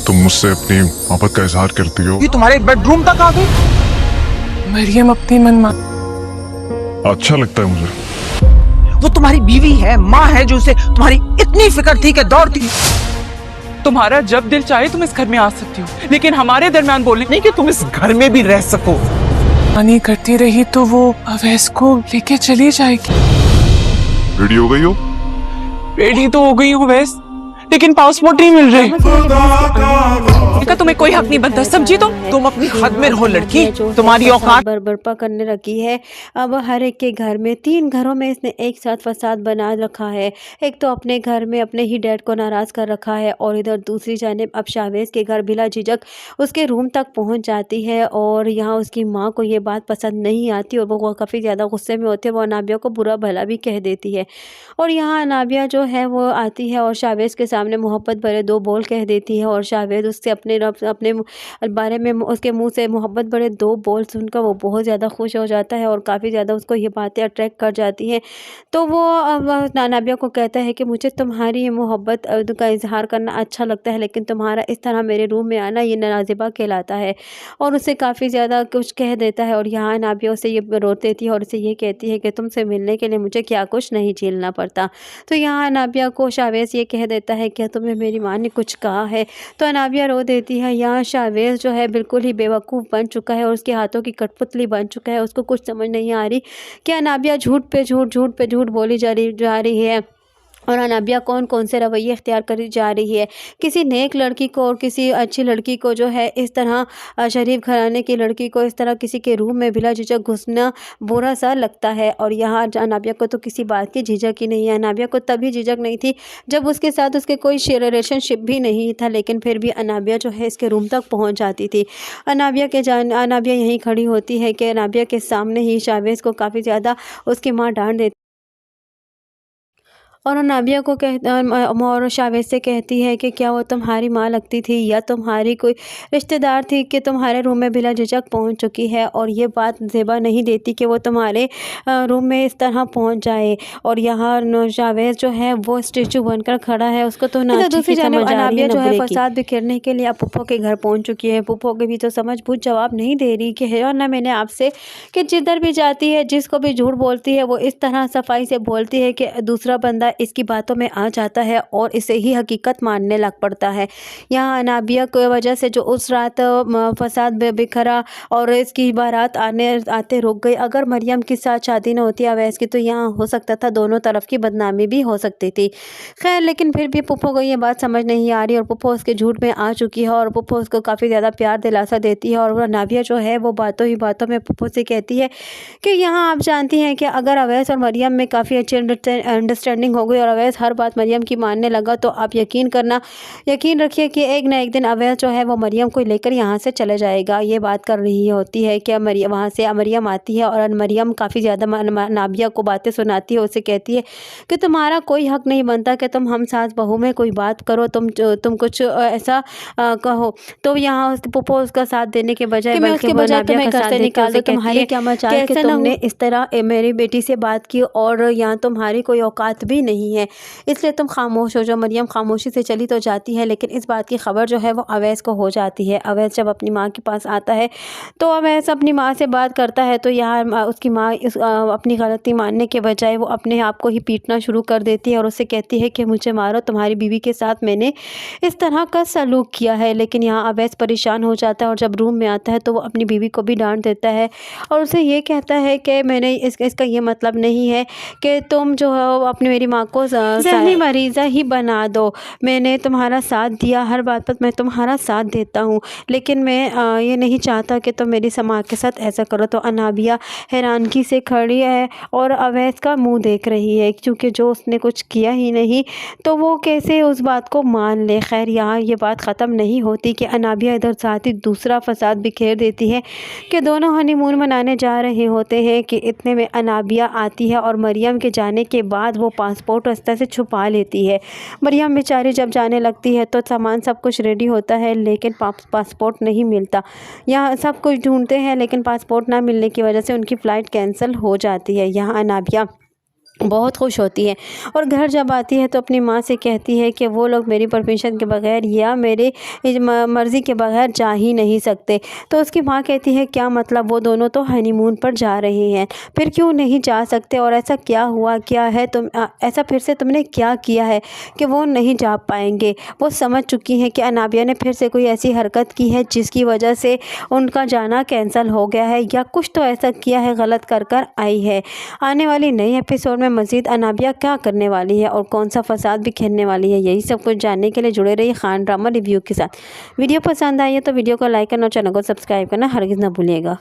तुम मुझसे अपनी मोहब्बत का इजहार करती हो। ये तुम्हारे बेडरूम तक आ गई। मरियम अपनी मनमा अच्छा लगता है मुझे। वो तुम्हारी बीवी है, माँ है, जो उसे तुम्हारी इतनी फिक्र थी कि दौड़ती। तुम्हारा जब दिल चाहे तुम इस घर में आ सकती हो, लेकिन हमारे दरमियान बोलने नहीं कि तुम इस घर में भी रह सको। नहीं करती रही तो वो अवैस को लेके चली जाएगी। रेडी हो गई हो? रेडी तो हो गई हूँ वैस, लेकिन पासपोर्ट नहीं मिल रहे। का तुम्हें कोई हक नहीं बनता, समझी? तुम अपनी हद में रहो लड़की, तुम्हारी औकात। बर्पा करने रखी है। अब हर एक के घर में, 3 घरों में इसने एक साथ फसाद बना रखा है। एक तो अपने घर में अपने ही डैड को नाराज़ कर रखा है, और इधर दूसरी जानिब अब शावेज़ के घर बिला झिझक उसके रूम तक पहुंच जाती है। और यहाँ उसकी माँ को ये बात पसंद नहीं आती और वो काफ़ी ज़्यादा गुस्से में होती है। वो अनाबिया को बुरा भला भी कह देती है। और यहाँ अनाबिया जो है वो आती है और शावेज़ के सामने मोहब्बत भरे 2 बोल कह देती है। और शावेज़ उससे अपने बारे में, उसके मुंह से मोहब्बत भरे 2 बोल सुनकर वो बहुत ज़्यादा खुश हो जाता है और काफ़ी ज़्यादा उसको ये बातें अट्रैक्ट कर जाती हैं। तो वो अनाबिया को कहता है कि मुझे तुम्हारी मोहब्बत का इजहार करना अच्छा लगता है, लेकिन तुम्हारा इस तरह मेरे रूम में आना ये नाराज़िबा कहलाता है। और उसे काफ़ी ज़्यादा कुछ कह देता है। और यहाँ अनाबिया उसे ये रोक देती है और उसे ये कहती है कि तुमसे मिलने के लिए मुझे क्या कुछ नहीं झेलना पड़ता। तो यहाँ अनाबिया को शावेज़ ये कह देता है कि तुम्हें मेरी माँ ने कुछ कहा है। तो अनाबिया रो देती है। यहाँ शावेज़ जो है बिल्कुल ही बेवकूफ़ बन चुका है और उसके हाथों की कठपुतली बन चुका है। उसको कुछ समझ नहीं आ रही कि अनाबिया झूठ पे झूठ बोली जा रही है। और अनाबिया कौन कौन से रवैये इख्तियार करी जा रही है। किसी नेक लड़की को और किसी अच्छी लड़की को जो है इस तरह शरीफ घराने की लड़की को इस तरह किसी के रूम में बिला झिझक घुसना बुरा सा लगता है। और यहाँ अनाबिया को तो किसी बात की झिझक ही नहीं है। अनाबिया को तभी झिझक नहीं थी जब उसके साथ उसके कोई रिलेशनशिप भी नहीं था, लेकिन फिर भी अनाबिया जो है इसके रूम तक पहुँच जाती थी। अनाबिया यहीं खड़ी होती है कि अनाबिया के सामने ही शावेज़ को काफ़ी ज़्यादा उसकी माँ डांट देती और अनाबिया को और शावेज़ से कहती है कि क्या वो तुम्हारी माँ लगती थी या तुम्हारी कोई रिश्तेदार थी कि तुम्हारे रूम में बिला झिझक पहुँच चुकी है। और ये बात ज़ेबा नहीं देती कि वो तुम्हारे रूम में इस तरह पहुँच जाए। और यहाँ शावेज़ जो है वो स्टेचू बनकर खड़ा है, उसको तो ना दूसरी जानिब अनाबिया जो है फसाद बिखेरने के लिए अब पुप्पो के घर पहुँच चुकी है। पुप्पो के भी तो समझ बूझ जवाब नहीं दे रही कि है ना मैंने आपसे कि जिधर भी जाती है जिसको भी झूठ बोलती है वो इस तरह सफाई से बोलती है कि दूसरा बंदा इसकी बातों में आ जाता है और इसे ही हकीकत मानने लग पड़ता है। यहाँ अनाबिया की वजह से जो उस रात फसाद बिखरा और इसकी बारात आते रुक गई। अगर मरियम के साथ शादी न होती अवैस की तो यहाँ हो सकता था दोनों तरफ की बदनामी भी हो सकती थी। खैर, लेकिन फिर भी पुप्पो को ये बात समझ नहीं आ रही और पुप्पो उसके झूठ में आ चुकी है और पुप्पो उसको काफ़ी ज़्यादा प्यार दिलासा देती है। और अनाबिया जो है वो बातों ही बातों में पुप्पो से कहती है कि यहाँ आप जानती हैं कि अगर अवैस और मरियम में काफ़ी अच्छी अंडरस्टैंडिंग हो गई और अवैस हर बात मरियम की मानने लगा तो आप यकीन रखिए कि एक ना एक दिन अवैस जो है वो मरियम को लेकर यहाँ से चले जाएगा। ये बात कर रही होती है कि मरियम वहाँ से मरियम आती है और मरियम काफ़ी ज़्यादा अनाबिया को बातें सुनाती है। उसे कहती है कि तुम्हारा कोई हक नहीं बनता कि तुम हम सास बहू में कोई बात करो, तुम कुछ ऐसा कहो। तो यहाँ पुप्पो उसका साथ देने के बजाय तुम्हें घर से निकाल दो, तुम्हारी क्या मचाल कि तुमने इस तरह मेरी बेटी से बात की और यहाँ तुम्हारी कोई औकात भी नहीं है, इसलिए तुम खामोश हो। जो मरियम खामोशी से चली तो जाती है, लेकिन इस बात की खबर जो है वो अवैस को हो जाती है। अवैस जब अपनी माँ के पास आता है तो अवैस अपनी माँ से बात करता है तो यहाँ उसकी माँ अपनी गलती मानने के बजाय वो अपने आप को ही पीटना शुरू कर देती है और उससे कहती है कि मुझे मारो, तुम्हारी बीवी के साथ मैंने इस तरह का सलूक किया है। लेकिन यहाँ अवैस परेशान हो जाता है और जब रूम में आता है तो वो अपनी बीवी को भी डांट देता है और उसे ये कहता है कि मैंने इसका ये मतलब नहीं है कि तुम जो है अपनी मेरी माँ को ज़हनी मरीज़ा ही बना दो। मैंने तुम्हारा साथ दिया, हर बात पर मैं तुम्हारा साथ देता हूँ, लेकिन मैं ये नहीं चाहता कि तुम मेरी समाज के साथ ऐसा करो। तो अनाबिया हैरानगी से खड़ी है और अवैस का मुंह देख रही है, क्योंकि जो उसने कुछ किया ही नहीं तो वो कैसे उस बात को मान ले। खैर, यहाँ ये बात ख़त्म नहीं होती कि अनाबिया इधर साथ ही दूसरा फसाद बिखेर देती है कि दोनों हनीमून मनाने जा रहे होते हैं कि इतने में अनाबिया आती है और मरियम के जाने के बाद वो पासपोर्ट रास्ते से छुपा लेती है। मरियम बेचारी जब जाने लगती है तो सामान सब कुछ रेडी होता है, लेकिन पासपोर्ट नहीं मिलता। यहाँ सब कुछ ढूंढते हैं लेकिन पासपोर्ट ना मिलने की वजह से उनकी फ़्लाइट कैंसिल हो जाती है। यहाँ अनाबिया बहुत खुश होती है और घर जब आती है तो अपनी माँ से कहती है कि वो लोग मेरी परमिशन के बगैर या मेरे मर्ज़ी के बगैर जा ही नहीं सकते। तो उसकी माँ कहती है क्या मतलब, वो दोनों तो हनीमून पर जा रहे हैं, फिर क्यों नहीं जा सकते, और ऐसा क्या हुआ, क्या है तुम ऐसा फिर से तुमने क्या किया है कि वो नहीं जा पाएंगे। वो समझ चुकी हैं कि अनाबिया ने फिर से कोई ऐसी हरकत की है जिसकी वजह से उनका जाना कैंसिल हो गया है, या कुछ तो ऐसा किया है, गलत कर आई है। आने वाली नई एपिसोड में मज़ीद अनाबिया क्या करने वाली है और कौन सा फसाद भी खेलने वाली है, यही सब कुछ जानने के लिए जुड़े रहिए खान ड्रामा रिव्यू के साथ। वीडियो पसंद आई है तो वीडियो को लाइक करना और चैनल को सब्सक्राइब करना हरगिज़ ना भूलिएगा।